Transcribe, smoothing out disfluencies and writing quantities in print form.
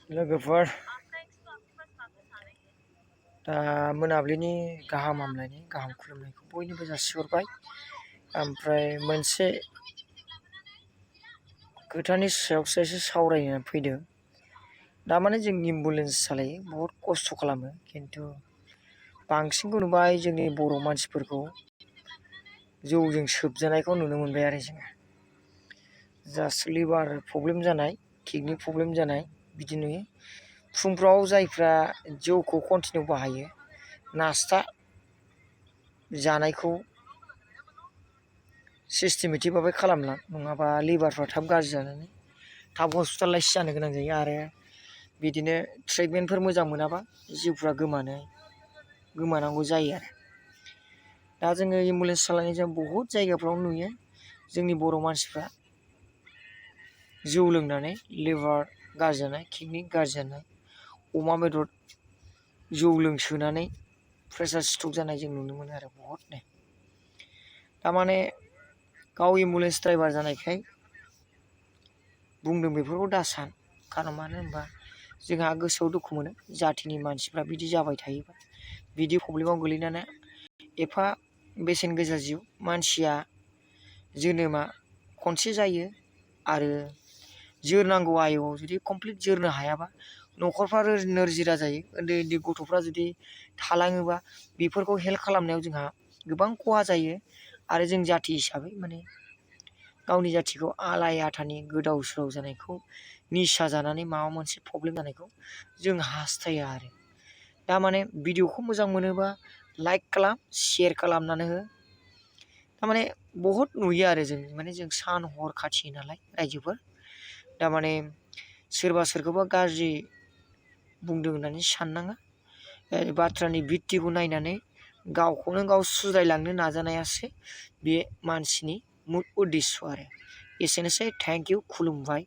लोगोफोर दा मोनाबिलिनि गाहाम हामलायनाय गाहाम खुलुमनायखौ बयनोबो जासिहरबाय। ओमफ्राय मोनसे खोथानि सायावसो एसे सावरायनो फैदों। दामाने जों एम्बुलेन्स सालायो, बहुद खस्थ' खालामो, खिन्थु बांसिनखौ नुबाय जोंनि बर' मानसिफोरखौ जौजों सोबजानायखौ नुनो मोनबाय आरो जोङो। जास्ट लिभार प्रब्लेम जानाय, किडनि प्रब्लेम जानाय बिदि नुयो। फुंफ्राव जायफ्रा जौखौ कन्टिनिउ बाहायो, नास्ता जानायखौ सिस्टेमेटिक भाबै खालामला, नङाबा लिभारफ्रा थाब गाज्रि जानानै थाब हस्पिटालाइस जानो गोनां जायो। आरो बिदिनो ट्रिटमेन्टफोर मोजां मोनाबा जिउफ्रा गोमानांगौ जायो आरो। दा जोङो एम्बुलेन्स सालायनाय जों बहुद जायगाफ्राव नुयो जोंनि बर' मानसिफ्रा जौ लोंनानै लिभार गाज्रि जानाय, किडनि गाज्रि जानाय, अमा बेदर जौ लोंसोनानै प्रेसार स्ट्रक जानाय जों नुनो मोनो आरो बहुदनो। थारमाने गाव एम्बुलेन्स ड्राइभार जानायखाय बुंदों बेफोरखौ दासान। खारन मानो होनबा जोंहा गोसोआव दुखु मोनो, जाथिनि मानसिफ्रा बिदि जाबाय थायोबा, बिदि प्रब्लेमाव गोलैनानै एफा बेसेन गोसा जिउ। मानसिया जोनोमा खनसे जायो आरो जोरनांगौ आयुआव जुदि कमप्लिट जोरनो हायाबा न'खरफ्रा नोरजिरा जायो। उन्दै उन्दै गथ'फ्रा जुदि थालाङोबा बेफोरखौ हेल्प खालामनायाव जोंहा गोबां खहा जायो। आरो जों जाथि हिसाबै माने गावनि जाथिखौ आलाय आथानि गोदाव सोराव जानायखौ, निसा जानानै माबा मोनसे प्रब्लेम जानायखौ जों हास्थाया आरो। दा माने भिडिअ'खौ मोजां मोनोबा लाइक खालाम, शेयार खालामनानै हो। थारमाने बहुद नुयो आरो जों सान हर खाथियो नालाय रायजोफोर। थारमाने सोरबा सोरखौबा गाज्रि बुंदों होननानै साननाङा। बाथ्रानि भित्तिखौ नायनानै गावखौनो गाव सुद्रायलांनो नाजानायासो बे मानसिनि मुद उद्देश्य आरो। एसेनोसै, थेंक इउ, खुलुमबाय।